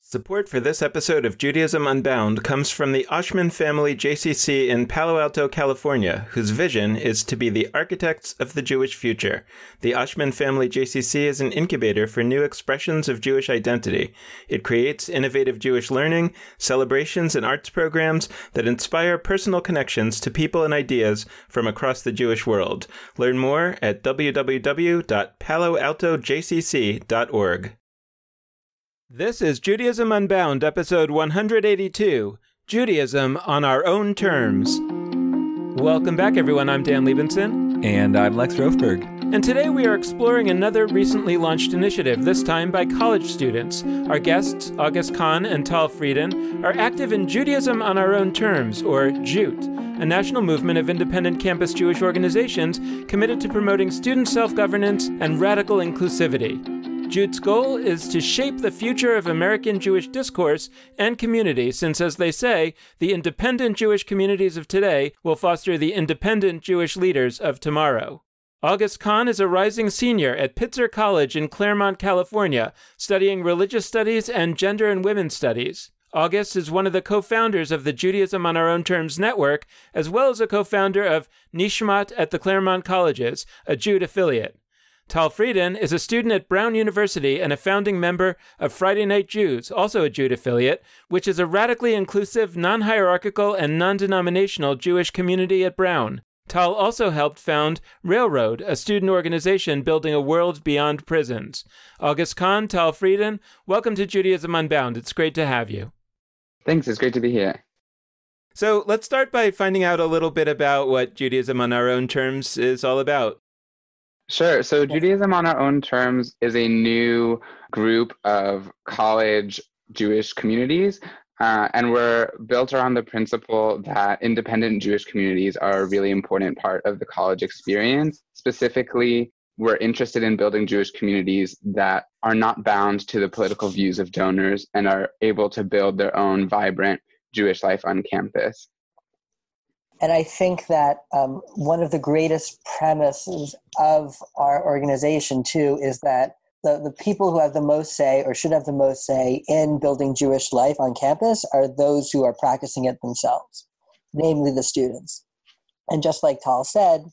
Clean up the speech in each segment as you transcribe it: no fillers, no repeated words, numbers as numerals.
Support for this episode of Judaism Unbound comes from the Oshman family JCC in Palo Alto, California, whose vision is to be the architects of the Jewish future. The Oshman family JCC is an incubator for new expressions of Jewish identity. It creates innovative Jewish learning, celebrations, and arts programs that inspire personal connections to people and ideas from across the Jewish world. Learn more at www.paloaltojcc.org. This is Judaism Unbound, episode 182, Judaism on Our Own Terms. Welcome back, everyone. I'm Dan Liebenson. And I'm Lex Rofberg. And today we are exploring another recently launched initiative, this time by college students. Our guests, Kahn and Tal Frieden, are active in Judaism on Our Own Terms, or JUT, a national movement of independent campus Jewish organizations committed to promoting student self-governance and radical inclusivity. JUT's goal is to shape the future of American Jewish discourse and community, since, as they say, the independent Jewish communities of today will foster the independent Jewish leaders of tomorrow. Kahn is a rising senior at Pitzer College in Claremont, California, studying religious studies and gender and women's studies. August is one of the co-founders of the Judaism on Our Own Terms network, as well as a co-founder of Nishmat at the Claremont Colleges, a JUT affiliate. Tal Frieden is a student at Brown University and a founding member of Friday Night Jews, also a JUT affiliate, which is a radically inclusive, non-hierarchical, and non-denominational Jewish community at Brown. Tal also helped found Railroad, a student organization building a world beyond prisons. Kahn, Tal Frieden, welcome to Judaism Unbound. It's great to have you. Thanks, it's great to be here. So let's start by finding out a little bit about what Judaism on Our Own Terms is all about. Sure. So Judaism on Our Own Terms is a new group of college Jewish communities, and we're built around the principle that independent Jewish communities are a really important part of the college experience. Specifically, we're interested in building Jewish communities that are not bound to the political views of donors and are able to build their own vibrant Jewish life on campus. And I think that one of the greatest premises of our organization, too, is that the people who have the most say or should have the most say in building Jewish life on campus are those who are practicing it themselves, namely the students. And just like Tal said,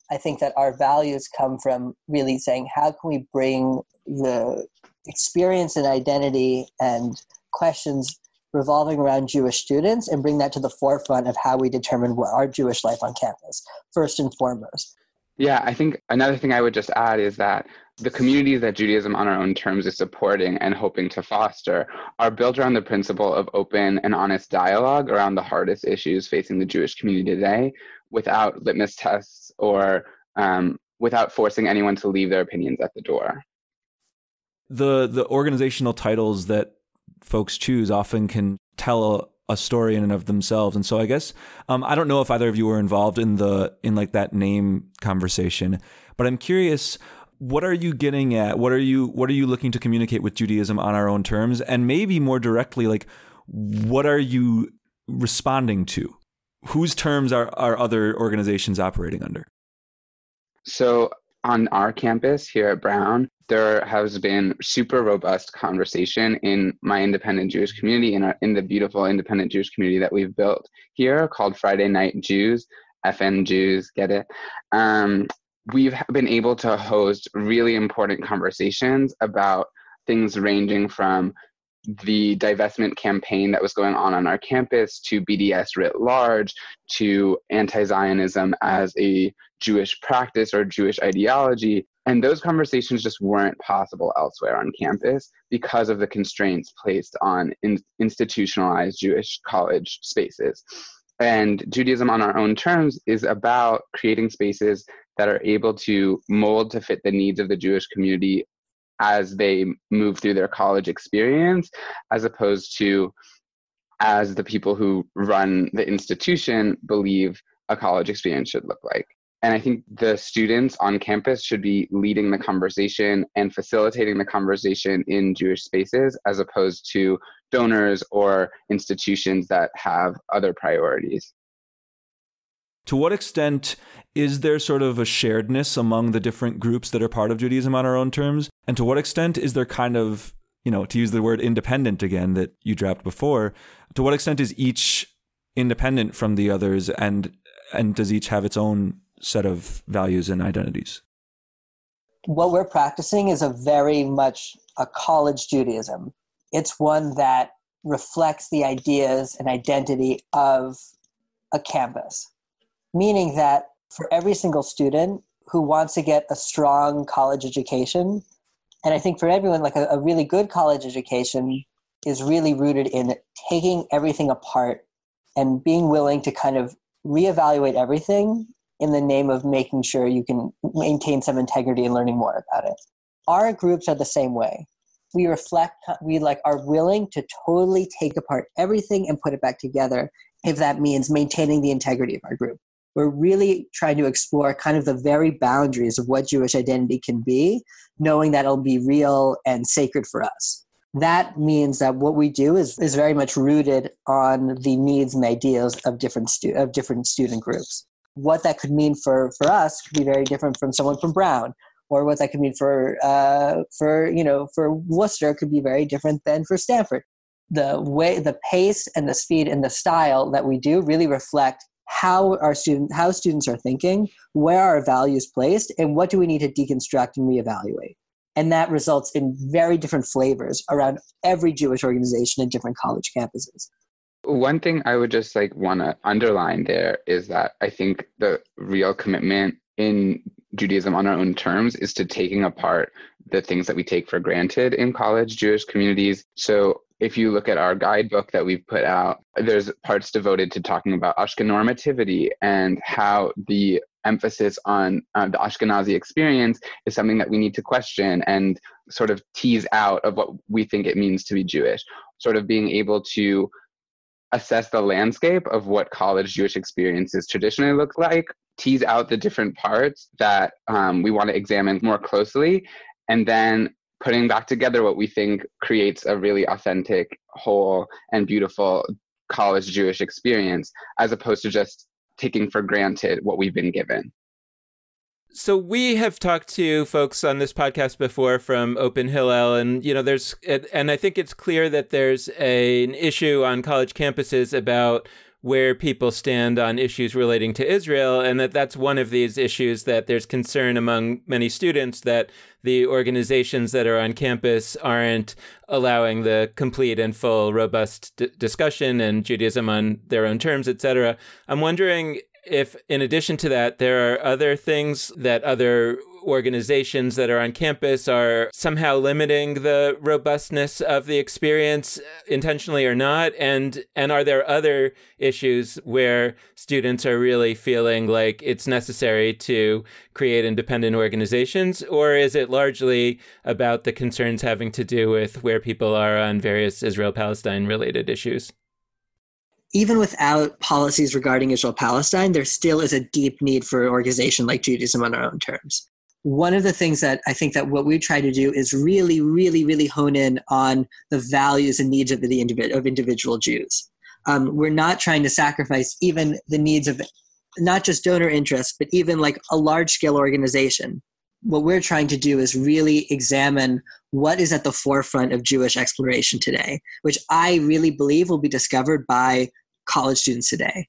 I think that our values come from really saying, how can we bring the experience and identity and questions revolving around Jewish students and bring that to the forefront of how we determine what our Jewish life on campus, first and foremost. Yeah, I think another thing I would just add is that the communities that Judaism on Our Own Terms is supporting and hoping to foster are built around the principle of open and honest dialogue around the hardest issues facing the Jewish community today, without litmus tests or without forcing anyone to leave their opinions at the door. The organizational titles that folks choose often can tell a story in and of themselves. And so I guess, I don't know if either of you were involved in that name conversation, but I'm curious, what are you getting at? What are you looking to communicate with Judaism on Our Own Terms? And maybe more directly, like, what are you responding to? Whose terms are other organizations operating under? So on our campus here at Brown, there has been super robust conversation in my independent Jewish community, in the beautiful independent Jewish community that we've built here called Friday Night Jews, FN Jews, get it? We've been able to host really important conversations about things ranging from the divestment campaign that was going on our campus, to BDS writ large, to anti-Zionism as a Jewish practice or Jewish ideology. And those conversations just weren't possible elsewhere on campus because of the constraints placed on institutionalized Jewish college spaces. And Judaism on Our Own Terms is about creating spaces that are able to mold to fit the needs of the Jewish community as they move through their college experience, as opposed to as the people who run the institution believe a college experience should look like. And I think the students on campus should be leading the conversation and facilitating the conversation in Jewish spaces, as opposed to donors or institutions that have other priorities. To what extent is there sort of a sharedness among the different groups that are part of Judaism on Our Own Terms? And to what extent is there kind of to use the word independent again that you dropped before, to what extent is each independent from the others, and does each have its own set of values and identities? What we're practicing is a very much a college Judaism. It's one that reflects the ideas and identity of a campus, meaning that for every single student who wants to get a strong college education, and I think for everyone, like a really good college education is really rooted in taking everything apart and being willing to kind of reevaluate everything in the name of making sure you can maintain some integrity and learning more about it. Our groups are the same way. We are willing to totally take apart everything and put it back together if that means maintaining the integrity of our group. We're really trying to explore kind of the very boundaries of what Jewish identity can be, knowing that it'll be real and sacred for us. That means that what we do is very much rooted on the needs and ideals of different student groups. What that could mean for us could be very different from someone from Brown, or what that could mean for Worcester could be very different than for Stanford. The pace and the speed and the style that we do really reflect how students are thinking, where are our values placed, and what do we need to deconstruct and reevaluate. And that results in very different flavors around every Jewish organization in different college campuses. One thing I would just want to underline there is that I think the real commitment in Judaism on our own terms is to taking apart the things that we take for granted in college Jewish communities. So if you look at our guidebook that we've put out, there's parts devoted to talking about Ashkenormativity and how the emphasis on the Ashkenazi experience is something that we need to question and sort of tease out of what we think it means to be Jewish, sort of being able to assess the landscape of what college Jewish experiences traditionally look like, tease out the different parts that we want to examine more closely, and then putting back together what we think creates a really authentic, whole, and beautiful college Jewish experience, as opposed to just taking for granted what we've been given. So we have talked to folks on this podcast before from Open Hillel, and and I think it's clear that there's an issue on college campuses about where people stand on issues relating to Israel, and that's one of these issues that there's concern among many students that the organizations that are on campus aren't allowing the complete and full, robust discussion and Judaism on their own terms, etc. I'm wondering if, in addition to that, there are other things that other organizations that are on campus are somehow limiting the robustness of the experience, intentionally or not, and are there other issues where students are really feeling like it's necessary to create independent organizations, or is it largely about the concerns having to do with where people are on various Israel-Palestine related issues? Even without policies regarding Israel-Palestine, there still is a deep need for an organization like Judaism on our own terms. One of the things that I think that what we try to do is really, really, really hone in on the values and needs of individual Jews. We're not trying to sacrifice even the needs of not just donor interests, but even like a large-scale organization. What we're trying to do is really examine what is at the forefront of Jewish exploration today, which I really believe will be discovered by college students today.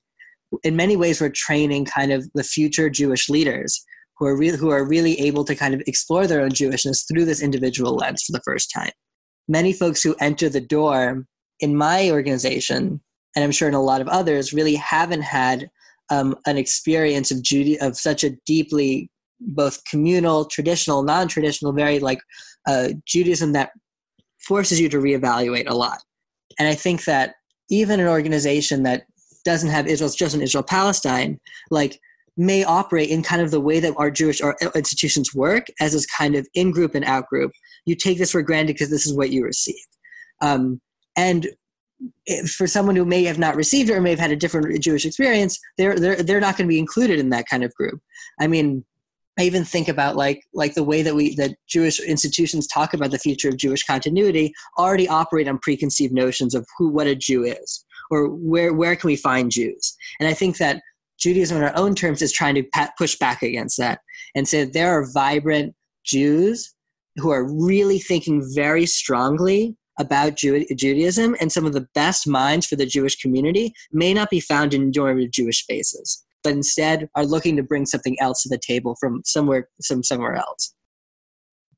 In many ways, we're training kind of the future Jewish leaders who are really able to kind of explore their own Jewishness through this individual lens for the first time. Many folks who enter the door in my organization, and I'm sure in a lot of others, really haven't had an experience of such a deeply both communal, traditional, non-traditional, very Judaism that forces you to reevaluate a lot. And I think that even an organization that doesn't have Israel, it's just in Israel-Palestine, may operate in kind of the way that our Jewish institutions work, as is kind of in-group and out-group. You take this for granted because this is what you receive. And for someone who may have not received it or may have had a different Jewish experience, they're not going to be included in that kind of group. I mean, I even think about like the way that Jewish institutions talk about the future of Jewish continuity already operate on preconceived notions of what a Jew is, or where can we find Jews. And I think that Judaism on our own terms is trying to push back against that and say that there are vibrant Jews who are really thinking very strongly about Judaism, and some of the best minds for the Jewish community may not be found in normative Jewish spaces, but instead are looking to bring something else to the table from somewhere else.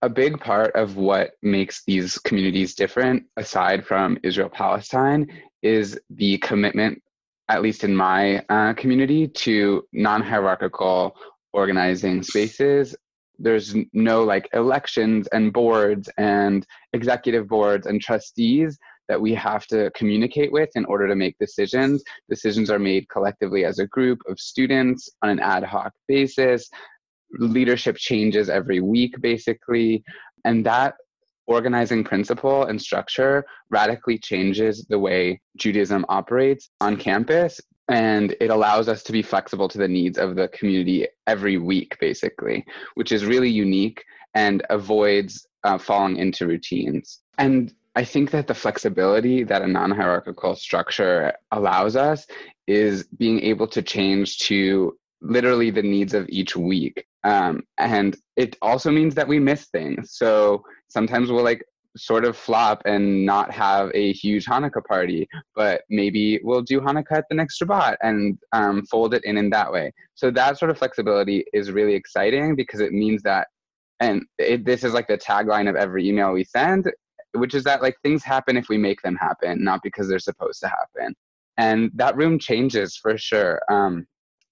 A big part of what makes these communities different, aside from Israel-Palestine, is the commitment, at least in my community, to non-hierarchical organizing spaces. There's no like elections and boards and executive boards and trustees that we have to communicate with in order to make decisions. Decisions are made collectively as a group of students on an ad hoc basis. Leadership changes every week, basically. And that organizing principle and structure radically changes the way Judaism operates on campus. And it allows us to be flexible to the needs of the community every week, basically, which is really unique and avoids falling into routines. And I think that the flexibility that a non-hierarchical structure allows us is being able to change to literally the needs of each week. And it also means that we miss things. So sometimes we'll like sort of flop and not have a huge Hanukkah party, but maybe we'll do Hanukkah at the next Shabbat and fold it in that way. So that sort of flexibility is really exciting because it means that, and this is like the tagline of every email we send, which is that like things happen if we make them happen, not because they're supposed to happen. And that room changes for sure.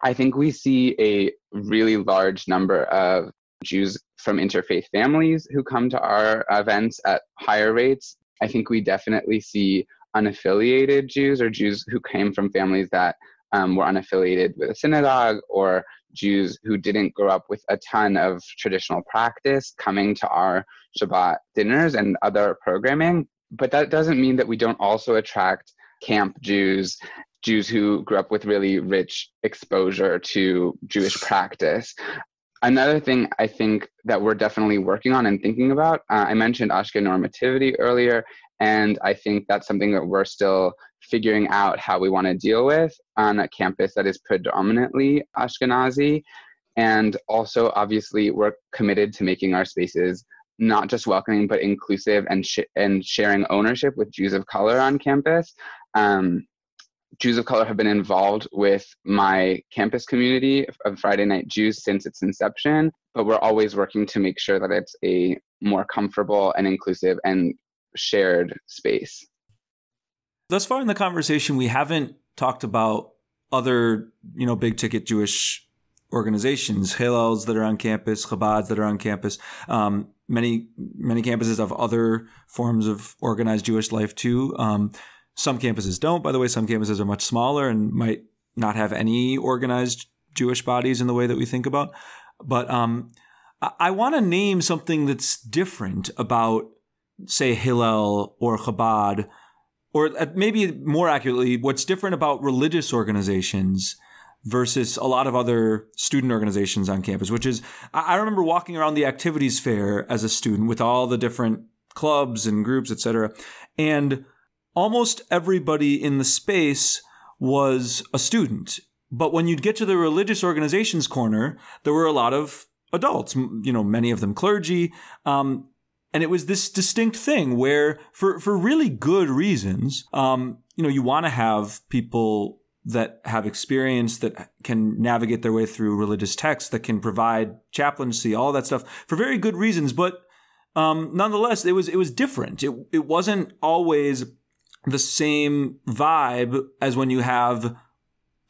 I think we see a really large number of Jews from interfaith families who come to our events at higher rates. I think we definitely see unaffiliated Jews or Jews who came from families that were unaffiliated with a synagogue, or Jews who didn't grow up with a ton of traditional practice coming to our Shabbat dinners and other programming. But that doesn't mean that we don't also attract camp Jews, Jews who grew up with really rich exposure to Jewish practice. Another thing I think that we're definitely working on and thinking about, I mentioned Ashken normativity earlier, and I think that's something that we're still figuring out how we want to deal with on a campus that is predominantly Ashkenazi. And also, obviously, we're committed to making our spaces not just welcoming, but inclusive and sharing ownership with Jews of color on campus. Jews of color have been involved with my campus community of Friday Night Jews since its inception, but we're always working to make sure that it's a more comfortable and inclusive and shared space. Thus far in the conversation, we haven't talked about other, big ticket Jewish organizations, Hillels that are on campus, Chabads that are on campus. Many campuses have other forms of organized Jewish life too. Some campuses don't, by the way. Some campuses are much smaller and might not have any organized Jewish bodies in the way that we think about. But I want to name something that's different about, say, Hillel or Chabad, or maybe more accurately, what's different about religious organizations versus a lot of other student organizations on campus, which is, I remember walking around the activities fair as a student with all the different clubs and groups, et cetera, and almost everybody in the space was a student. But when you'd get to the religious organizations corner, there were a lot of adults, many of them clergy. And it was this distinct thing where for really good reasons, you want to have people that have experience, that can navigate their way through religious texts, that can provide chaplaincy, all that stuff for very good reasons. But nonetheless, it was different. It wasn't always the same vibe as when you have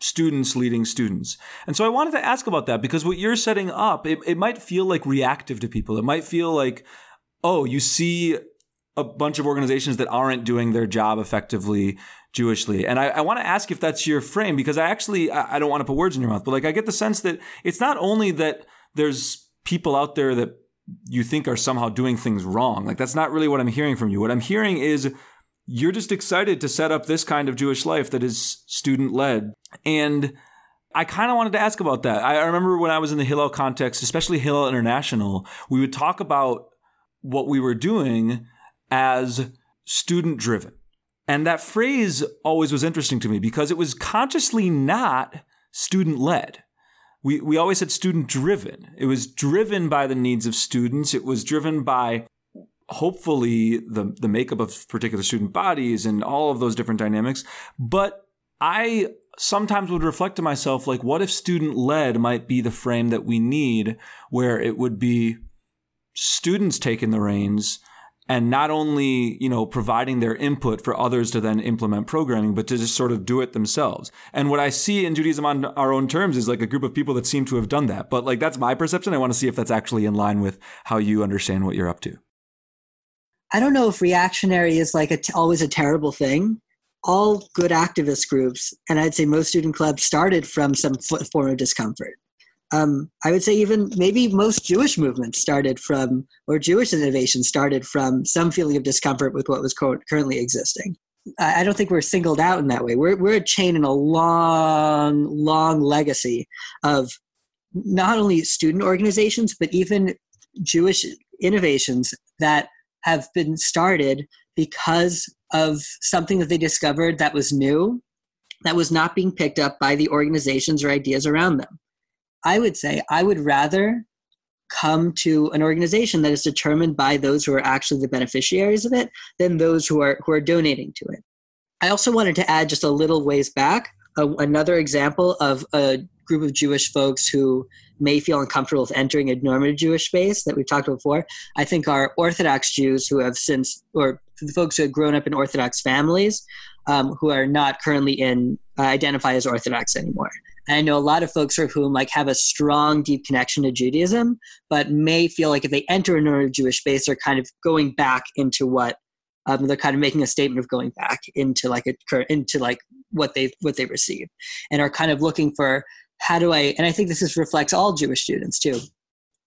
students leading students. And so I wanted to ask about that, because what you're setting up, it might feel like reactive to people. It might feel like, oh, you see a bunch of organizations that aren't doing their job effectively Jewishly. And I want to ask if that's your frame, because I don't want to put words in your mouth, but like I get the sense that it's not only that there's people out there that you think are somehow doing things wrong. Like that's not really what I'm hearing from you. What I'm hearing is you're just excited to set up this kind of Jewish life that is student-led. And I kind of wanted to ask about that. I remember when I was in the Hillel context, especially Hillel International, we would talk about what we were doing as student-driven. And that phrase always was interesting to me because it was consciously not student-led. we always said student driven. It was driven by the needs of students. It was driven by hopefully the makeup of particular student bodies and all of those different dynamics. But I sometimes would reflect to myself, like, what if student led might be the frame that we need, where it would be students taking the reins and not only, providing their input for others to then implement programming, but to just sort of do it themselves. And what I see in Judaism on Our Own Terms is like a group of people that seem to have done that. But like, that's my perception. I want to see if that's actually in line with how you understand what you're up to. I don't know if reactionary is like always a terrible thing. All good activist groups, and I'd say most student clubs, started from some form of discomfort. I would say even maybe most Jewish movements started from, or Jewish innovation started from some feeling of discomfort with what was currently existing. I don't think we're singled out in that way. We're a chain in a long, long legacy of not only student organizations, but even Jewish innovations that have been started because of something that they discovered that was new, that was not being picked up by the organizations or ideas around them. I would say I would rather come to an organization that is determined by those who are actually the beneficiaries of it than those who are donating to it. I also wanted to add just a little ways back, another example of a group of Jewish folks who may feel uncomfortable with entering a normative Jewish space that we've talked about before. I think are Orthodox Jews who have or the folks who have grown up in Orthodox families who are not currently identify as Orthodox anymore. And I know a lot of folks for whom have a strong, deep connection to Judaism, but may feel like if they enter a normative Jewish space, they're kind of going back into what they're kind of making a statement of going back into what they received, and are kind of looking for how do I, and I think this reflects all Jewish students too.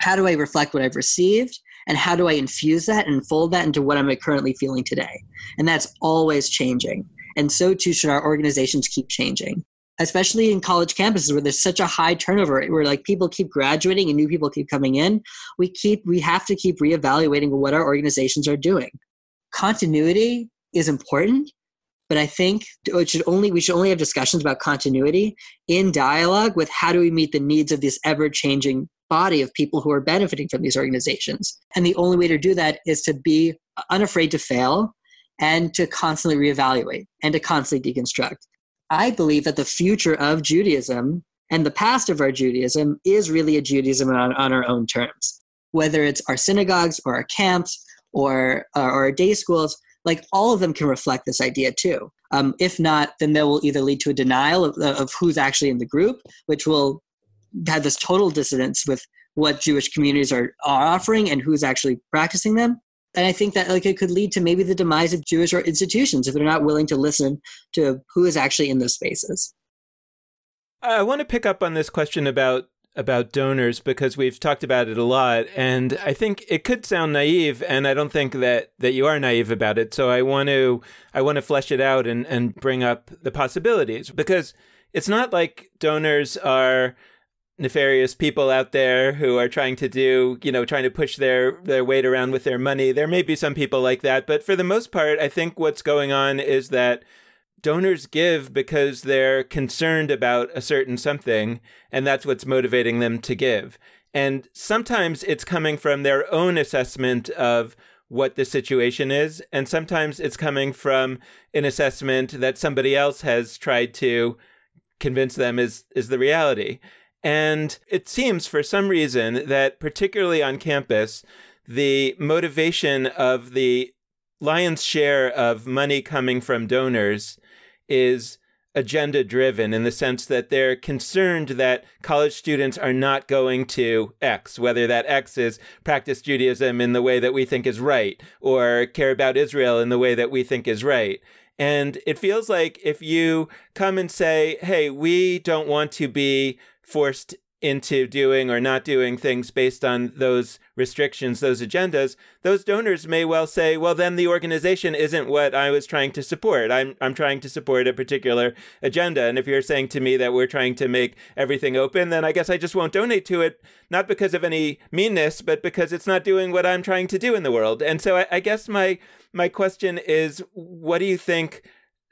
How do I reflect what I've received, and how do I infuse that and fold that into what I'm currently feeling today? And that's always changing. And so too should our organizations keep changing, especially in college campuses where there's such a high turnover, where people keep graduating and new people keep coming in. We have to keep reevaluating what our organizations are doing. Continuity is important, but I think we should only have discussions about continuity in dialogue with how do we meet the needs of this ever-changing body of people who are benefiting from these organizations. And the only way to do that is to be unafraid to fail and to constantly reevaluate and to constantly deconstruct. I believe that the future of Judaism and the past of our Judaism is really a Judaism on our own terms. Whether it's our synagogues or our camps or our day schools, all of them can reflect this idea too. If not, then they will either lead to a denial of who's actually in the group, which will have this total dissonance with what Jewish communities are offering and who's actually practicing them. And I think that it could lead to maybe the demise of Jewish institutions if they're not willing to listen to who is actually in those spaces. I want to pick up on this question about donors, because we've talked about it a lot, and I think it could sound naive, and I don't think that you are naive about it. So I want to flesh it out and bring up the possibilities, because it's not like donors are nefarious people out there who are trying to push their weight around with their money. There may be some people like that, but for the most part, I think what's going on is that donors give because they're concerned about a certain something, and that's what's motivating them to give. And sometimes it's coming from their own assessment of what the situation is, and sometimes it's coming from an assessment that somebody else has tried to convince them is the reality. And it seems for some reason that particularly on campus, the motivation of the lion's share of money coming from donors is agenda driven, in the sense that they're concerned that college students are not going to X, whether that X is practice Judaism in the way that we think is right, or care about Israel in the way that we think is right. And it feels like if you come and say, hey, we don't want to be forced into doing or not doing things based on those restrictions, those agendas, those donors may well say, well, then the organization isn't what I was trying to support. I'm trying to support a particular agenda. And if you're saying to me that we're trying to make everything open, then I guess I just won't donate to it, not because of any meanness, but because it's not doing what I'm trying to do in the world. And so I guess my question is, what do you think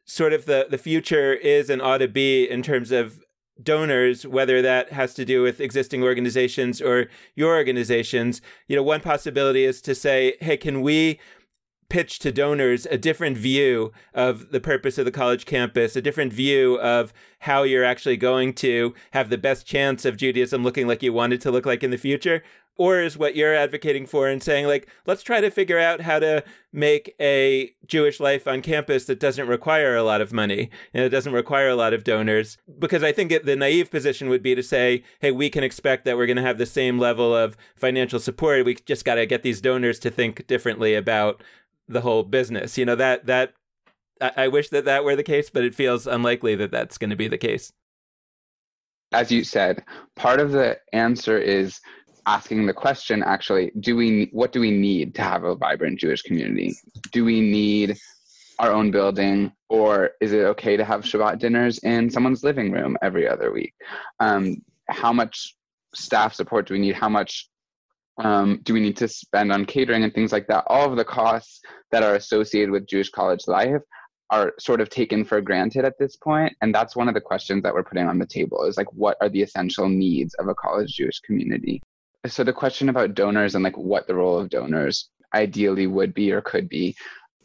sort of the future is and ought to be in terms of donors, whether that has to do with existing organizations or your organizations. One possibility is to say, hey, can we pitch to donors a different view of the purpose of the college campus, a different view of how you're actually going to have the best chance of Judaism looking like you want it to look like in the future? Or is what you're advocating for and saying, like, let's try to figure out how to make a Jewish life on campus that doesn't require a lot of money and it doesn't require a lot of donors? Because I think the naive position would be to say, hey, we can expect that we're going to have the same level of financial support. We just got to get these donors to think differently about the whole business. That I wish that were the case, but it feels unlikely that that's going to be the case. As you said, part of the answer is asking the question, actually, what do we need to have a vibrant Jewish community? Do we need our own building, or is it okay to have Shabbat dinners in someone's living room every other week? How much staff support do we need? How much do we need to spend on catering and things like that? All of the costs that are associated with Jewish college life are sort of taken for granted at this point. And that's one of the questions that we're putting on the table, is like, what are the essential needs of a college Jewish community? So the question about donors and like what the role of donors ideally would be or could be.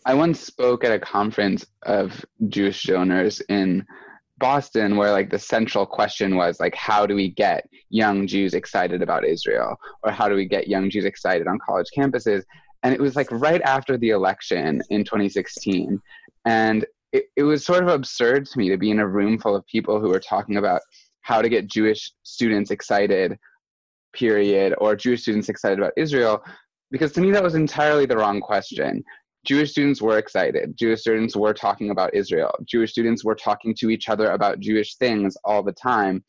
I once spoke at a conference of Jewish donors in Boston where like the central question was like, how do we get young Jews excited about Israel? Or how do we get young Jews excited on college campuses? And it was like right after the election in 2016. And it was sort of absurd to me to be in a room full of people who were talking about how to get Jewish students excited, period, or Jewish students excited about Israel, because to me that was entirely the wrong question. Jewish students were excited. Jewish students were talking about Israel. Jewish students were talking to each other about Jewish things all the time.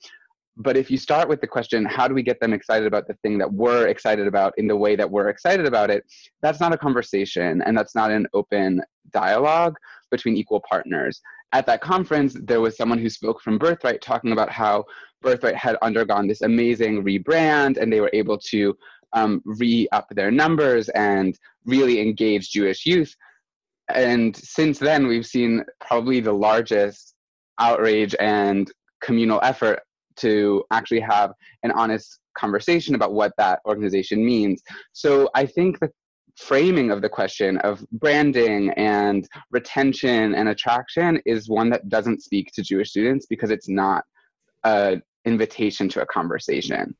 But if you start with the question, how do we get them excited about the thing that we're excited about in the way that we're excited about it, that's not a conversation, and that's not an open dialogue between equal partners. At that conference, there was someone who spoke from Birthright talking about how Birthright had undergone this amazing rebrand, and they were able to re-up their numbers and really engage Jewish youth. And since then, we've seen probably the largest outrage and communal effort to actually have an honest conversation about what that organization means. So I think the framing of the question of branding and retention and attraction is one that doesn't speak to Jewish students because it's not an invitation to a conversation.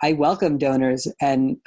I welcome donors and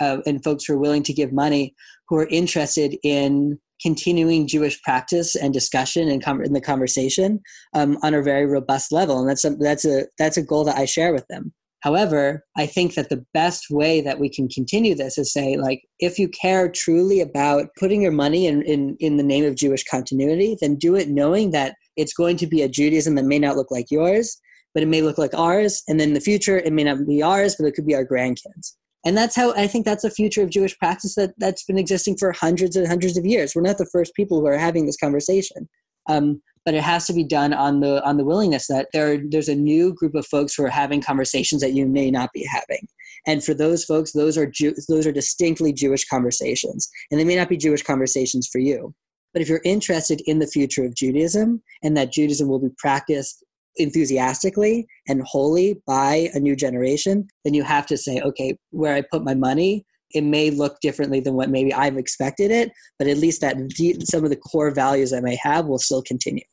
folks who are willing to give money, who are interested in continuing Jewish practice and discussion and in the conversation on a very robust level, and that's a goal that I share with them. However, I think that the best way that we can continue this is say, like, if you care truly about putting your money in the name of Jewish continuity, then do it knowing that it's going to be a Judaism that may not look like yours, but it may look like ours. And then in the future, it may not be ours, but it could be our grandkids. And that's how I think that's a future of Jewish practice that's been existing for hundreds and hundreds of years. We're not the first people who are having this conversation. But it has to be done on the willingness that there's a new group of folks who are having conversations that you may not be having. And for those folks, those are distinctly Jewish conversations. And they may not be Jewish conversations for you. But if you're interested in the future of Judaism and that Judaism will be practiced enthusiastically and wholly by a new generation, then you have to say, okay, where I put my money, it may look differently than what maybe I've expected it, but at least that some of the core values I may have will still continue.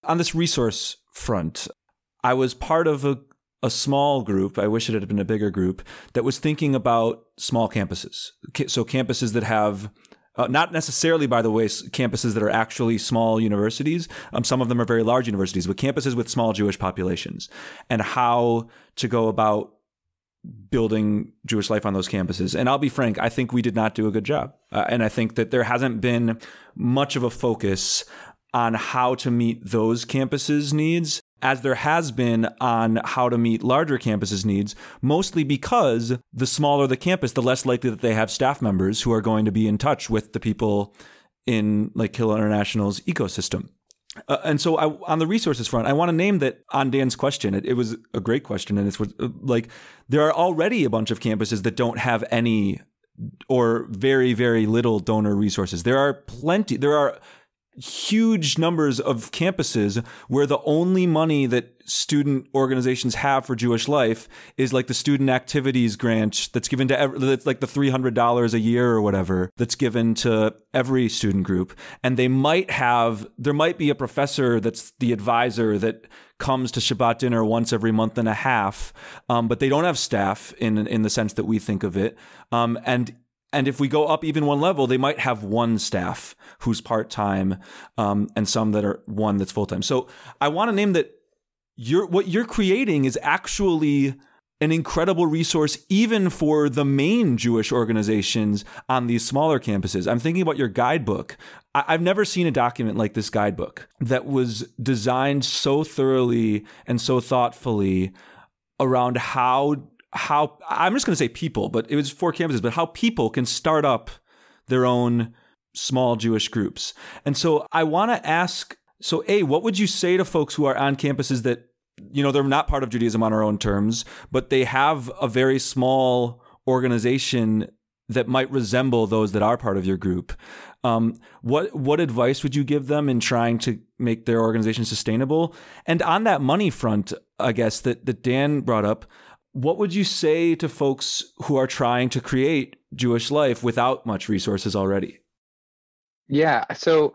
On this resource front, I was part of a small group, I wish it had been a bigger group, that was thinking about small campuses. So campuses that have not necessarily, by the way, campuses that are actually small universities. Some of them are very large universities, but campuses with small Jewish populations, and how to go about building Jewish life on those campuses. And I'll be frank, I think we did not do a good job. And I think that there hasn't been much of a focus on how to meet those campuses' needs as there has been on how to meet larger campuses' needs, mostly because the smaller the campus, the less likely that they have staff members who are going to be in touch with the people in like Hillel International's ecosystem. And so on the resources front, I want to name that on Dan's question, it was a great question. And it's like, there are already a bunch of campuses that don't have any or very, very little donor resources. There are huge numbers of campuses where the only money that student organizations have for Jewish life is like the student activities grant that's given to that's like the $300 a year or whatever that's given to every student group. And there might be a professor that's the advisor that comes to Shabbat dinner once every month and a half, but they don't have staff in the sense that we think of it. And if we go up even one level, they might have one staff who's part-time, and some that are one that's full-time. So I want to name that what you're creating is actually an incredible resource even for the main Jewish organizations on these smaller campuses. I'm thinking about your guidebook. I've never seen a document like this guidebook that was designed so thoroughly and so thoughtfully around how I'm just going to say people, but it was for campuses, but how people can start up their own small Jewish groups. And so I want to ask, what would you say to folks who are on campuses that, they're not part of Judaism on our own terms, but they have a very small organization that might resemble those that are part of your group? What advice would you give them in trying to make their organization sustainable? And on that money front, I guess, that Dan brought up, what would you say to folks who are trying to create Jewish life without much resources already? Yeah, so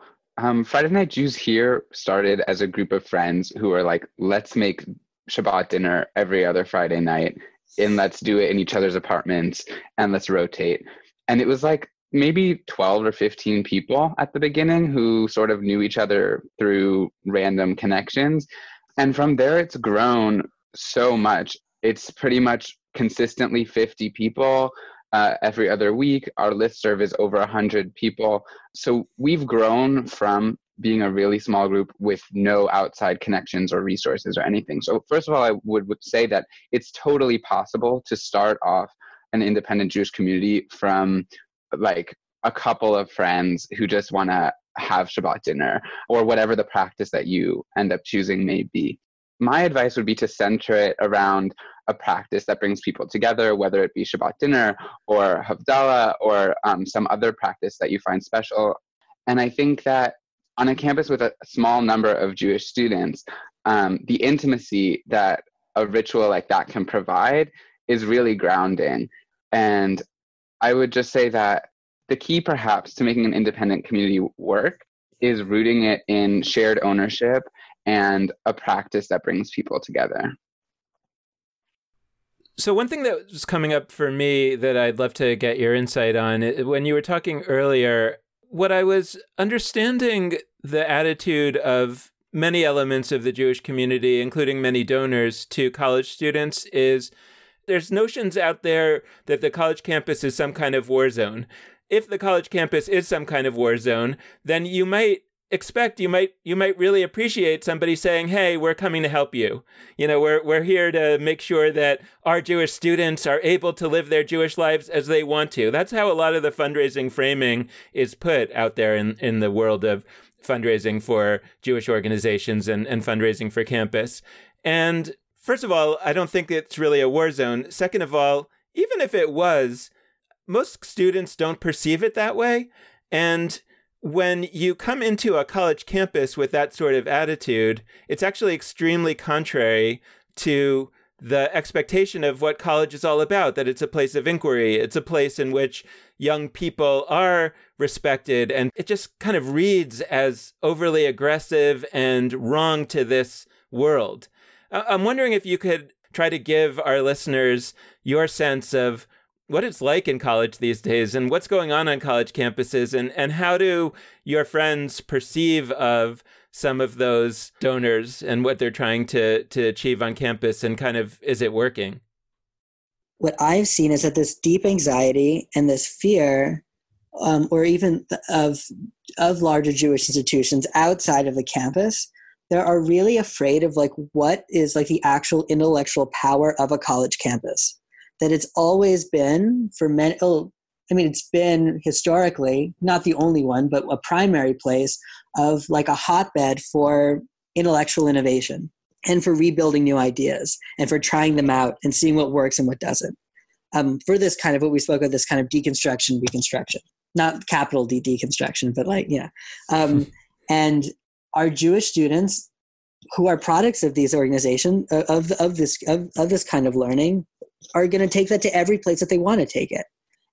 Friday Night Jews here started as a group of friends who were like, let's make Shabbat dinner every other Friday night, and let's do it in each other's apartments, and let's rotate. And it was like maybe 12 or 15 people at the beginning who sort of knew each other through random connections. And from there, it's grown so much. It's pretty much consistently 50 people every other week. Our listserv is over 100 people. So we've grown from being a really small group with no outside connections or resources or anything. So first of all, I would say that it's totally possible to start off an independent Jewish community from like a couple of friends who just want to have Shabbat dinner or whatever the practice that you end up choosing may be. My advice would be to center it around a practice that brings people together, whether it be Shabbat dinner or Havdalah or some other practice that you find special. And I think that on a campus with a small number of Jewish students, the intimacy that a ritual like that can provide is really grounding. And I would just say that the key perhaps to making an independent community work is rooting it in shared ownership and a practice that brings people together. So one thing that was coming up for me that I'd love to get your insight on, when you were talking earlier, what I was understanding the attitude of many elements of the Jewish community, including many donors to college students, is there's notions out there that the college campus is some kind of war zone. If the college campus is some kind of war zone, then you might really appreciate somebody saying, hey, we're coming to help you. We're here to make sure that our Jewish students are able to live their Jewish lives as they want to. That's how a lot of the fundraising framing is put out there in the world of fundraising for Jewish organizations and fundraising for campus. And first of all, I don't think it's really a war zone. Second of all, even if it was, most students don't perceive it that way. And when you come into a college campus with that sort of attitude, it's actually extremely contrary to the expectation of what college is all about, that it's a place of inquiry. It's a place in which young people are respected, and it just kind of reads as overly aggressive and wrong to this world. I'm wondering if you could try to give our listeners your sense of what it's like in college these days and what's going on college campuses, and how do your friends perceive of some of those donors and what they're trying to achieve on campus, and kind of, is it working? What I've seen is that this deep anxiety and this fear, or even of larger Jewish institutions outside of the campus, they are really afraid of like what is like the actual intellectual power of a college campus. That it's always been for many, it's been historically, not the only one, but a primary place of like a hotbed for intellectual innovation and for rebuilding new ideas and for trying them out and seeing what works and what doesn't. For this kind of what we spoke of, this kind of deconstruction, reconstruction, not capital D deconstruction, but like, yeah. And our Jewish students who are products of these organizations, of this kind of learning, are going to take that to every place that they want to take it.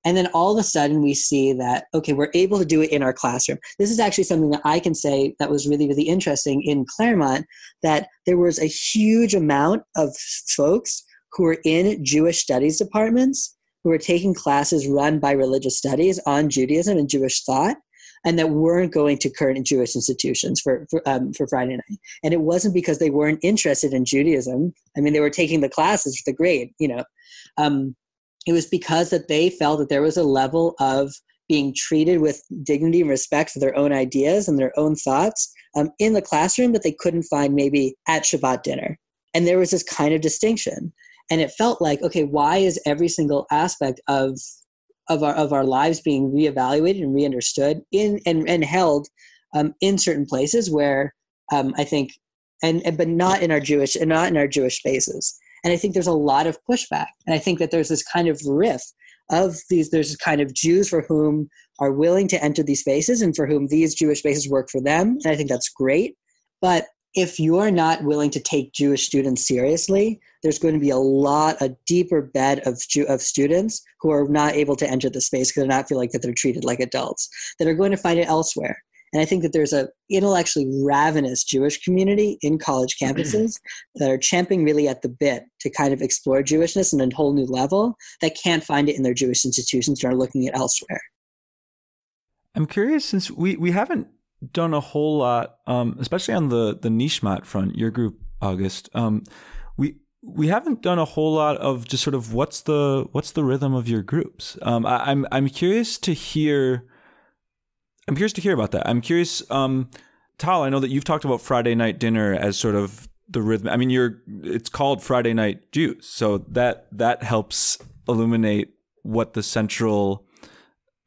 And then all of a sudden we see that, okay, we're able to do it in our classroom. This is actually something that I can say that was really, really interesting in Claremont, that there was a huge amount of folks who were in Jewish studies departments who were taking classes run by religious studies on Judaism and Jewish thought, and that weren't going to current Jewish institutions for Friday night. And it wasn't because they weren't interested in Judaism. I mean, they were taking the classes for the grade, It was because that they felt that there was a level of being treated with dignity and respect for their own ideas and their own thoughts in the classroom that they couldn't find maybe at Shabbat dinner. And there was this kind of distinction. And it felt like, okay, why is every single aspect of our lives being reevaluated and reunderstood and held in certain places where I think, but not in our Jewish spaces. And I think there's a lot of pushback. And I think that there's this kind of rift of these, there's this kind of Jews for whom are willing to enter these spaces and for whom these Jewish spaces work for them. And I think that's great. But if you're not willing to take Jewish students seriously, there's going to be a deeper bed of students who are not able to enter the space because they not feel like that they're treated like adults, that are going to find it elsewhere. And I think that there's an intellectually ravenous Jewish community in college campuses that are champing really at the bit to kind of explore Jewishness on a whole new level that can't find it in their Jewish institutions and are looking at elsewhere. I'm curious, since we haven't done a whole lot, especially on the Nishmat front, your group, August. We haven't done a whole lot of just sort of what's the rhythm of your groups. I'm curious to hear. I'm curious to hear about that. I'm curious, Tal, I know that you've talked about Friday night dinner as sort of the rhythm. I mean, it's called Friday Night Jews, so that helps illuminate what the central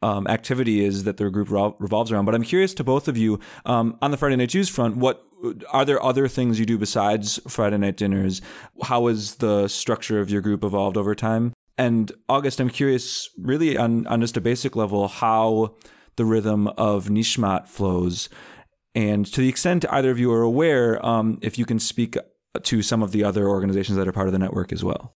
activity is that their group revolves around. But I'm curious to both of you, on the Friday Night Jews front, what are there other things you do besides Friday night dinners? How has the structure of your group evolved over time? And August, I'm curious, really on just a basic level, how the rhythm of Nishmat flows. And to the extent either of you are aware, if you can speak to some of the other organizations that are part of the network as well.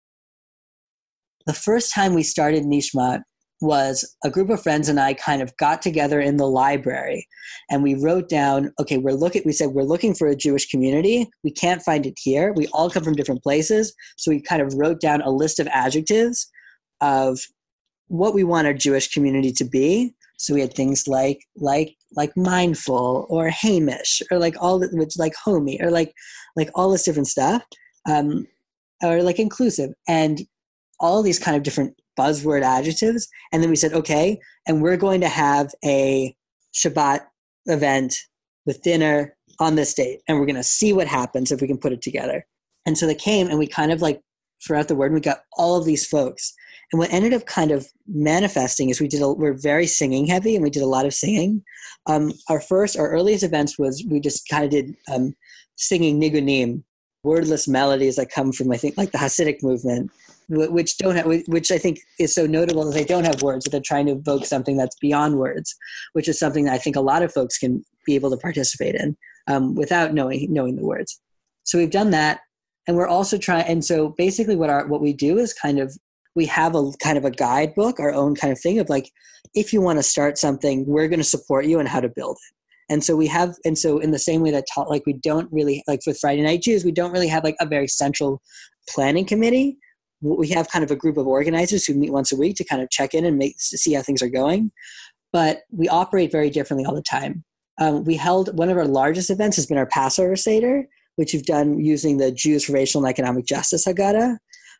The first time we started Nishmat was a group of friends and I kind of got together in the library and we wrote down, okay, we said we're looking for a Jewish community. We can't find it here. We all come from different places. So we kind of wrote down a list of adjectives of what we want our Jewish community to be. So we had things like mindful or Hamish or like homey or like all this different stuff, or like inclusive and all these kind of different buzzword adjectives. And then we said, okay, and we're going to have a Shabbat event with dinner on this date. And we're going to see what happens if we can put it together. And so they came and we kind of like throughout the word, we got all of these folks. And what ended up kind of manifesting is we're very singing heavy and we did a lot of singing. Our earliest events was we just kind of did singing nigunim, wordless melodies that come from, I think, like the Hasidic movement, which I think is so notable that they don't have words, that they're trying to evoke something that's beyond words, which is something that I think a lot of folks can be able to participate in without knowing the words. So we've done that. And we're also trying, and so basically what we do is kind of, we have a kind of a guidebook, our own kind of thing of like, if you want to start something, we're going to support you on how to build it. And so in the same way that like we don't really, like with Friday Night Jews, we don't really have like a very central planning committee. We have kind of a group of organizers who meet once a week to kind of check in and see how things are going. But we operate very differently all the time. We held one of our largest events has been our Passover Seder, which we've done using the Jews for Racial and Economic Justice Haggadah.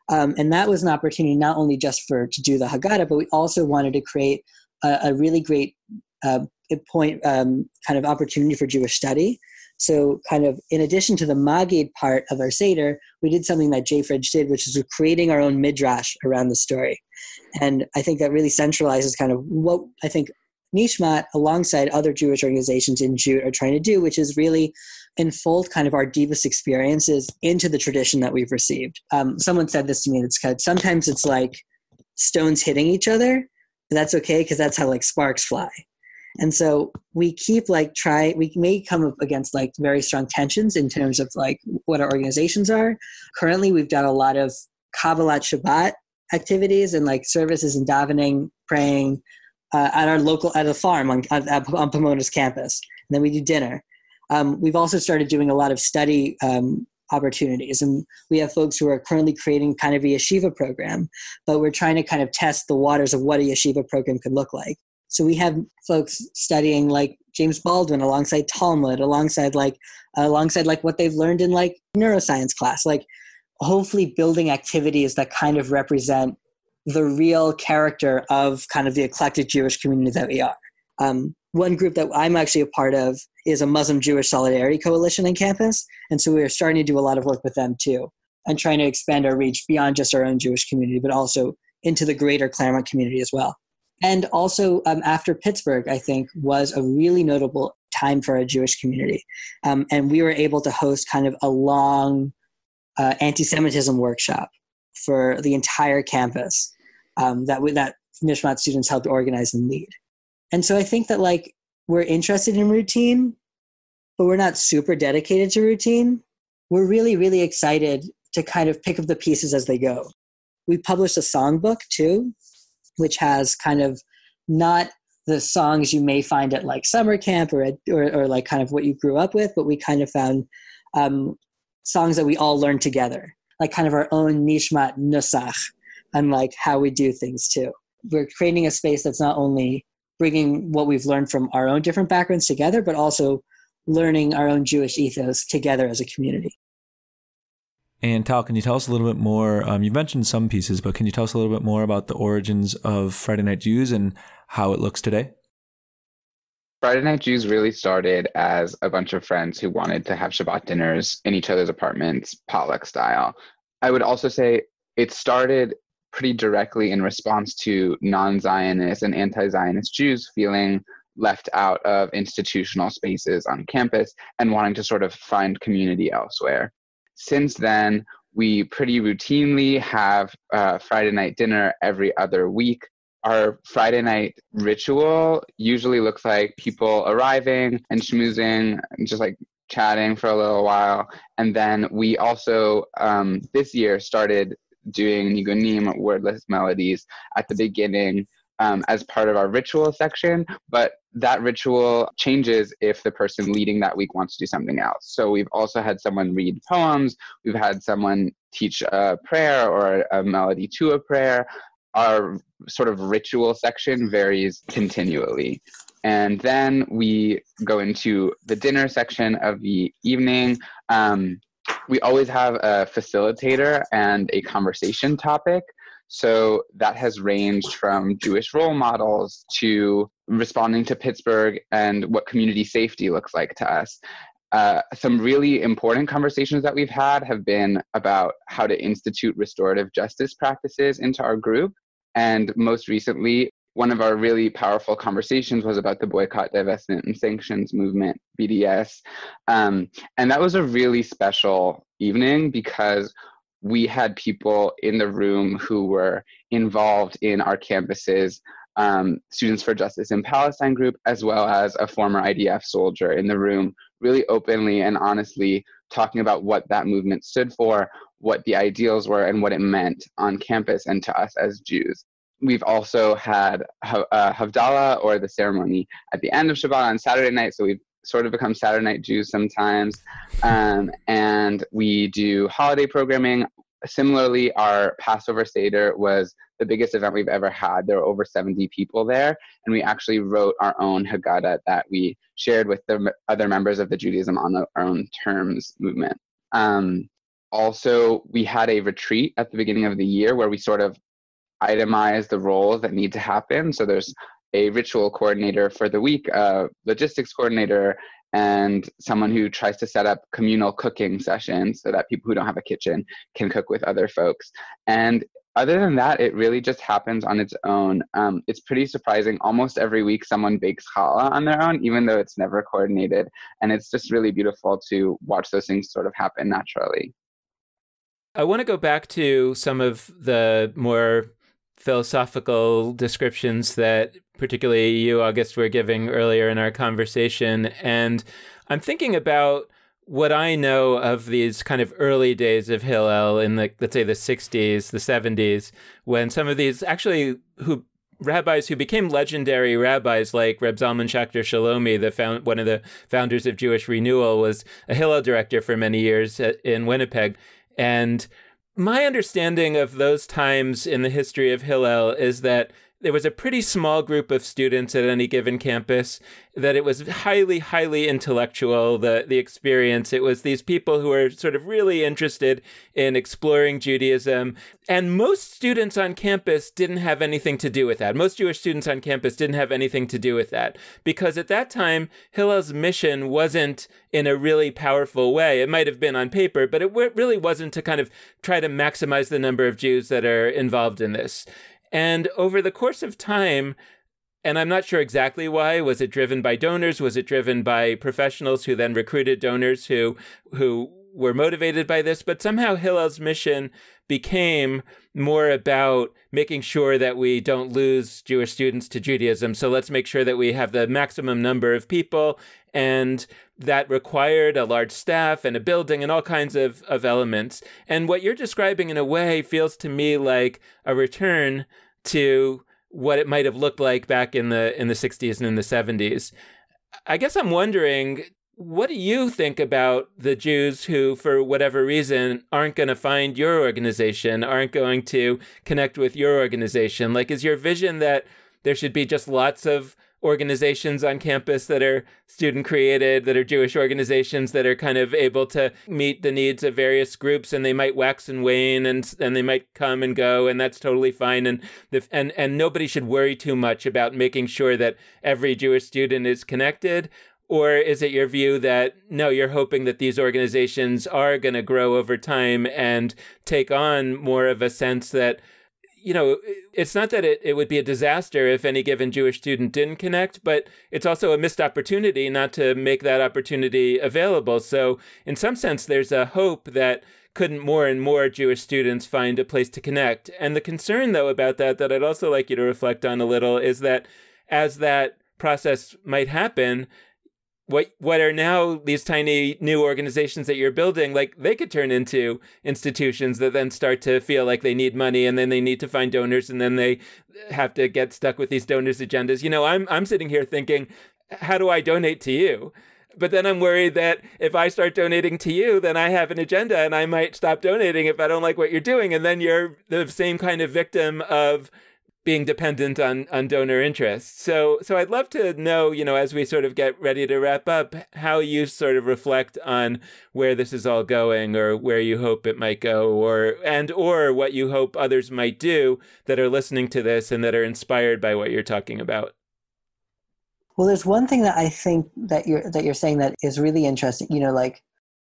And that was an opportunity not only just to do the Haggadah, but we also wanted to create a really great kind of opportunity for Jewish study. So kind of in addition to the Magid part of our Seder, we did something that Jay Fridge did, which is creating our own midrash around the story. And I think that really centralizes kind of what I think Nishmat, alongside other Jewish organizations in Jute, are trying to do, which is really enfold kind of our deepest experiences into the tradition that we've received. Someone said this to me, it's kind of, sometimes it's like stones hitting each other, but that's okay because that's how like sparks fly. And so we keep we may come up against like very strong tensions in terms of like what our organizations are. Currently, we've done a lot of Kabbalat Shabbat activities and like services and davening, praying at a farm on Pomona's campus. And then we do dinner. We've also started doing a lot of study opportunities. And we have folks who are currently creating kind of a yeshiva program, but we're trying to kind of test the waters of what a yeshiva program could look like. So we have folks studying like James Baldwin alongside Talmud, alongside like what they've learned in like neuroscience class, like hopefully building activities that kind of represent the real character of kind of the eclectic Jewish community that we are. One group that I'm actually a part of is a Muslim-Jewish Solidarity Coalition on campus. And so we're starting to do a lot of work with them too, and trying to expand our reach beyond just our own Jewish community, but also into the greater Claremont community as well. And also after Pittsburgh, I think, was a really notable time for our Jewish community. And we were able to host kind of a long anti-Semitism workshop for the entire campus that Nishmat students helped organize and lead. And so I think that like we're interested in routine, but we're not super dedicated to routine. We're really, really excited to kind of pick up the pieces as they go. We published a songbook too, which has kind of not the songs you may find at like summer camp or like kind of what you grew up with, but we kind of found songs that we all learned together, like kind of our own nishmat nusach and like how we do things too. We're creating a space that's not only bringing what we've learned from our own different backgrounds together, but also learning our own Jewish ethos together as a community. And Tal, can you tell us a little bit more? You mentioned some pieces, but can you tell us a little bit more about the origins of Friday Night Jews and how it looks today? Friday Night Jews really started as a bunch of friends who wanted to have Shabbat dinners in each other's apartments, potluck style. I would also say it started pretty directly in response to non-Zionist and anti-Zionist Jews feeling left out of institutional spaces on campus and wanting to sort of find community elsewhere. Since then, we pretty routinely have Friday night dinner every other week. Our Friday night ritual usually looks like people arriving and schmoozing, and just like chatting for a little while. And then we also, this year, started doing nigunim, wordless melodies, at the beginning as part of our ritual section, but that ritual changes if the person leading that week wants to do something else. So we've also had someone read poems, we've had someone teach a prayer or a melody to a prayer. Our sort of ritual section varies continually. And then we go into the dinner section of the evening. We always have a facilitator and a conversation topic. So that has ranged from Jewish role models to responding to Pittsburgh and what community safety looks like to us. Some really important conversations that we've had have been about how to institute restorative justice practices into our group. And most recently, one of our really powerful conversations was about the boycott, divestment, and sanctions movement, BDS. And that was a really special evening because we had people in the room who were involved in our campus's Students for Justice in Palestine group, as well as a former IDF soldier in the room, really openly and honestly talking about what that movement stood for, what the ideals were, and what it meant on campus and to us as Jews. We've also had Havdalah, or the ceremony at the end of Shabbat on Saturday night, so we've sort of become Saturday Night Jews sometimes. And we do holiday programming. Similarly, our Passover Seder was the biggest event we've ever had. There were over 70 people there, and we actually wrote our own Haggadah that we shared with the other members of the Judaism on our own terms movement. Also, we had a retreat at the beginning of the year where we sort of itemized the roles that need to happen. So there's a ritual coordinator for the week, a logistics coordinator, and someone who tries to set up communal cooking sessions so that people who don't have a kitchen can cook with other folks. And other than that, it really just happens on its own. It's pretty surprising. Almost every week someone bakes challah on their own, even though it's never coordinated. And it's just really beautiful to watch those things sort of happen naturally. I want to go back to some of the more philosophical descriptions that particularly you, August, were giving earlier in our conversation. And I'm thinking about what I know of these kind of early days of Hillel in the, let's say, the 60s, the 70s, when some of these rabbis who became legendary rabbis, like Reb Zalman Schachter Shalomi, one of the founders of Jewish Renewal, was a Hillel director for many years in Winnipeg. And my understanding of those times in the history of Hillel is that there was a pretty small group of students at any given campus, that it was highly, highly intellectual, the experience. It was these people who were sort of really interested in exploring Judaism. And most students on campus didn't have anything to do with that. Most Jewish students on campus didn't have anything to do with that. Because at that time, Hillel's mission wasn't in a really powerful way. It might have been on paper, but it really wasn't to kind of try to maximize the number of Jews that are involved in this. And over the course of time, and I'm not sure exactly why, was it driven by donors? Was it driven by professionals who then recruited donors who were motivated by this? But somehow Hillel's mission became more about making sure that we don't lose Jewish students to Judaism. So let's make sure that we have the maximum number of people. And that required a large staff and a building and all kinds of elements. And what you're describing in a way feels to me like a return to what it might have looked like back in the 60s and in the 70s. I guess I'm wondering, what do you think about the Jews who, for whatever reason, aren't going to find your organization, aren't going to connect with your organization? Like, is your vision that there should be just lots of organizations on campus that are student created, that are Jewish organizations that are kind of able to meet the needs of various groups, and they might wax and wane, and they might come and go, and that's totally fine. And nobody should worry too much about making sure that every Jewish student is connected? Or is it your view that, no, you're hoping that these organizations are going to grow over time and take on more of a sense that, you know, it's not that it would be a disaster if any given Jewish student didn't connect, but it's also a missed opportunity not to make that opportunity available. So in some sense, there's a hope that couldn't more and more Jewish students find a place to connect. And the concern, though, about that I'd also like you to reflect on a little is that as that process might happen, what are now these tiny new organizations that you're building, like they could turn into institutions that then start to feel like they need money, and then they need to find donors, and then they have to get stuck with these donors' agendas. You know, I'm sitting here thinking, how do I donate to you? But then I'm worried that if I start donating to you, then I have an agenda and I might stop donating if I don't like what you're doing. And then you're the same kind of victim of being dependent on donor interests. So I'd love to know, you know, as we sort of get ready to wrap up, how you sort of reflect on where this is all going, or where you hope it might go, or what you hope others might do that are listening to this and that are inspired by what you're talking about. Well, there's one thing that I think that you're saying that is really interesting. You know, like,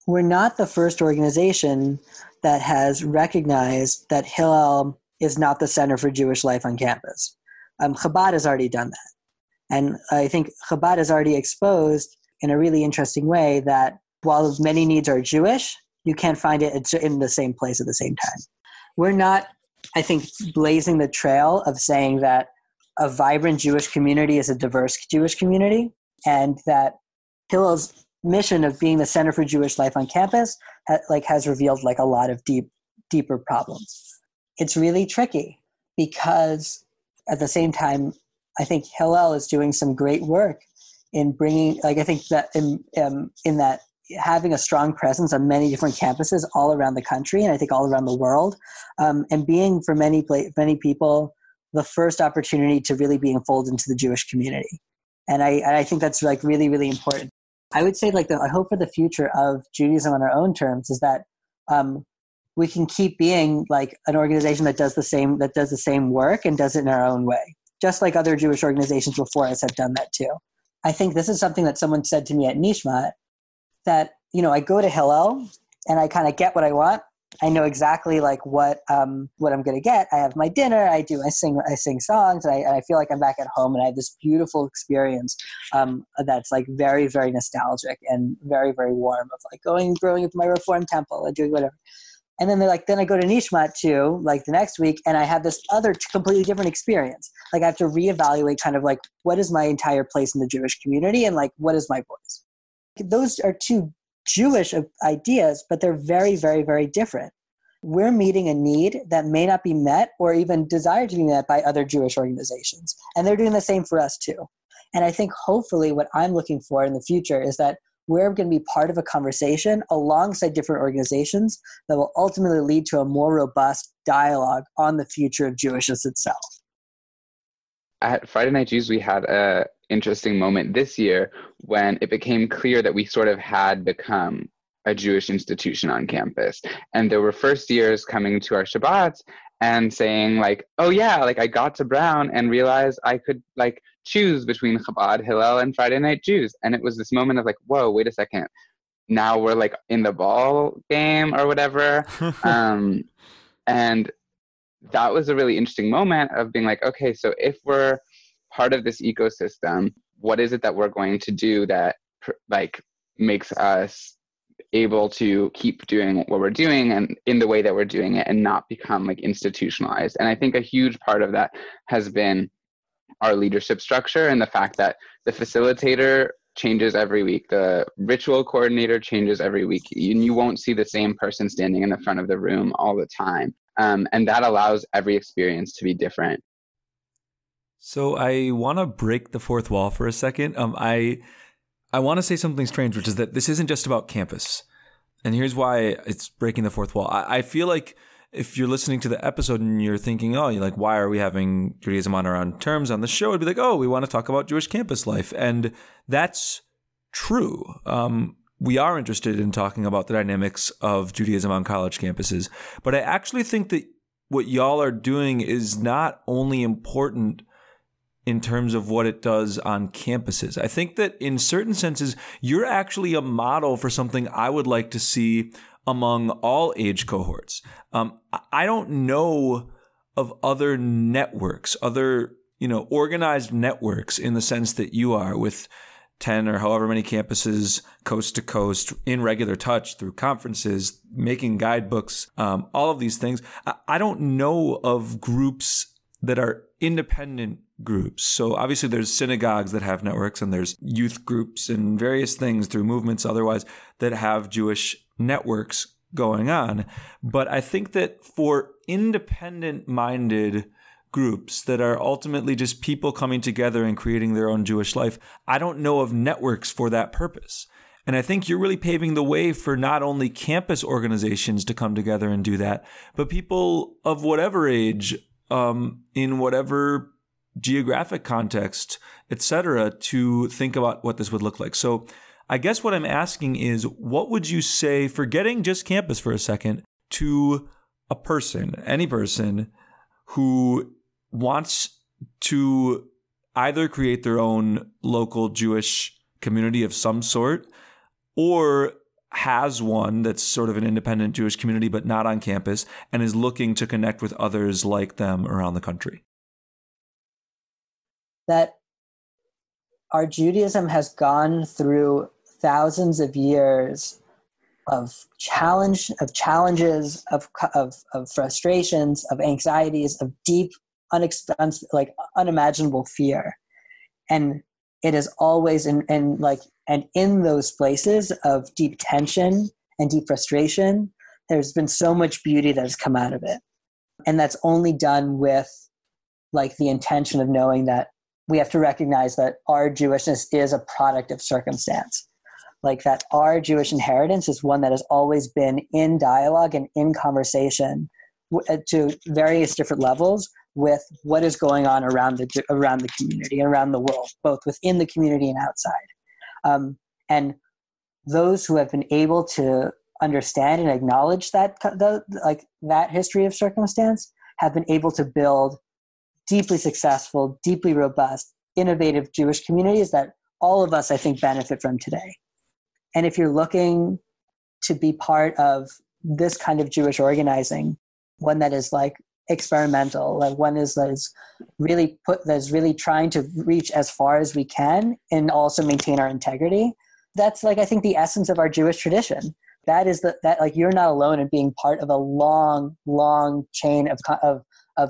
we're not the first organization that has recognized that Hillel is not the center for Jewish life on campus. Chabad has already done that. And I think Chabad has already exposed in a really interesting way that while many needs are Jewish, you can't find it in the same place at the same time. We're not, I think, blazing the trail of saying that a vibrant Jewish community is a diverse Jewish community, and that Hillel's mission of being the center for Jewish life on campus has revealed like a lot of deeper problems. It's really tricky because at the same time, I think Hillel is doing some great work in bringing, like, I think that in that having a strong presence on many different campuses all around the country, and I think all around the world, and being for many people the first opportunity to really be enfolded into the Jewish community. And I think that's like really, really important. I would say like I hope for the future of Judaism on our own terms is that we can keep being like an organization that does the same work and does it in our own way, just like other Jewish organizations before us have done that too. I think this is something that someone said to me at Nishmat, that, you know, I go to Hillel and I kind of get what I want. I know exactly like what I'm going to get. I have my dinner. I sing songs. And I feel like I'm back at home, and I have this beautiful experience that's like very, very nostalgic and very, very warm of like growing up in my Reform temple and doing whatever. And then they're like, then I go to Nishmat too, like the next week, and I have this other completely different experience. Like I have to reevaluate kind of like, what is my entire place in the Jewish community, and like, what is my voice? Those are two Jewish ideas, but they're very, very, very different. We're meeting a need that may not be met or even desired to be met by other Jewish organizations. And they're doing the same for us too. And I think hopefully what I'm looking for in the future is that we're going to be part of a conversation alongside different organizations that will ultimately lead to a more robust dialogue on the future of Jewishness itself. At Friday Night Jews, we had an interesting moment this year when it became clear that we sort of had become a Jewish institution on campus. And there were first years coming to our Shabbats and saying like, oh yeah, like I got to Brown and realized I could like choose between Chabad, Hillel, and Friday Night Jews. And it was this moment of like, whoa, wait a second. Now we're like in the ball game or whatever. And that was a really interesting moment of being like, okay, so if we're part of this ecosystem, what is it that we're going to do that like makes us able to keep doing what we're doing and in the way that we're doing it and not become like institutionalized? And I think a huge part of that has been our leadership structure and the fact that the facilitator changes every week. The ritual coordinator changes every week. You won't see the same person standing in the front of the room all the time. And that allows every experience to be different. So I want to break the fourth wall for a second. I want to say something strange, which is that this isn't just about campus. And here's why it's breaking the fourth wall. I feel like if you're listening to the episode and you're thinking, oh, you're like, why are we having Judaism on our own terms on the show? It'd be like, oh, we want to talk about Jewish campus life. And that's true. We are interested in talking about the dynamics of Judaism on college campuses. But I actually think that what y'all are doing is not only important in terms of what it does on campuses. I think that in certain senses, you're actually a model for something I would like to see among all age cohorts. I don't know of other networks, other, organized networks in the sense that you are with 10 or however many campuses coast to coast in regular touch through conferences, making guidebooks, all of these things. I don't know of groups that are independent groups. So obviously there's synagogues that have networks and there's youth groups and various things through movements otherwise that have Jewish networks going on. But I think that for independent-minded groups that are ultimately just people coming together and creating their own Jewish life, I don't know of networks for that purpose. And I think you're really paving the way for not only campus organizations to come together and do that, but people of whatever age, in whatever geographic context, etc., to think about what this would look like. So I guess what I'm asking is, what would you say, forgetting just campus for a second, to a person, any person who wants to either create their own local Jewish community of some sort or has one that's sort of an independent Jewish community but not on campus and is looking to connect with others like them around the country? That our Judaism has gone through thousands of years of challenges, of frustrations, of anxieties, of deep, unimaginable fear, and it is always in those places of deep tension and deep frustration, there's been so much beauty that has come out of it, and that's only done with the intention of knowing that we have to recognize that our Jewishness is a product of circumstance. That our Jewish inheritance is one that has always been in dialogue and in conversation to various different levels with what is going on around the community and around the world, both within the community and outside. And those who have been able to understand and acknowledge that that history of circumstance have been able to build deeply successful, deeply robust, innovative Jewish communities that all of us, I think, benefit from today. And if you're looking to be part of this kind of Jewish organizing, one that is experimental, one that's really trying to reach as far as we can and also maintain our integrity, that's I think the essence of our Jewish tradition. that is that you're not alone in being part of a long chain of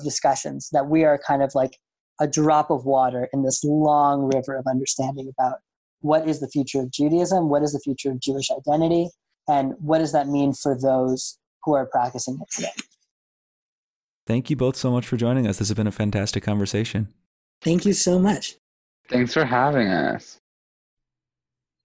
discussions, that we are kind of like a drop of water in this long river of understanding about what is the future of Judaism, what is the future of Jewish identity, and what does that mean for those who are practicing it today. Thank you both so much for joining us. This has been a fantastic conversation. Thank you so much. Thanks for having us.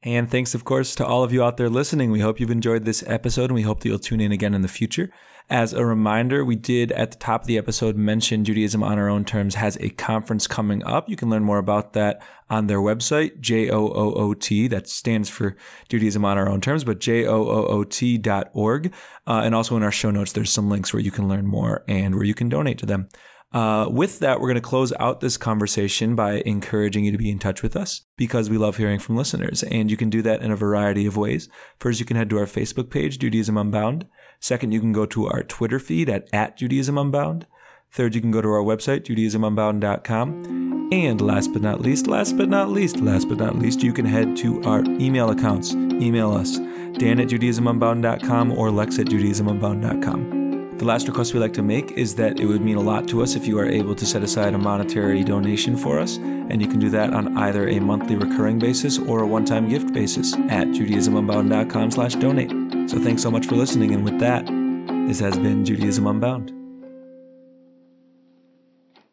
And thanks, of course, to all of you out there listening. We hope you've enjoyed this episode, and we hope that you'll tune in again in the future. As a reminder, we did at the top of the episode mention Judaism on Our Own Terms has a conference coming up. You can learn more about that on their website, JOOOT. That stands for Judaism on Our Own Terms, but JOOOT.org. And also in our show notes, there's some links where you can learn more and where you can donate to them. With that, we're going to close out this conversation by encouraging you to be in touch with us, because we love hearing from listeners, and you can do that in a variety of ways. First, you can head to our Facebook page, Judaism Unbound. Second, you can go to our Twitter feed at Judaism Unbound. Third, you can go to our website, JudaismUnbound.com. And last but not least, you can head to our email accounts. Email us, Dan@JudaismUnbound.com or Lex@JudaismUnbound.com. The last request we like to make is that it would mean a lot to us if you are able to set aside a monetary donation for us, and you can do that on either a monthly recurring basis or a one-time gift basis at JudaismUnbound.com/donate. So thanks so much for listening, and with that, this has been Judaism Unbound.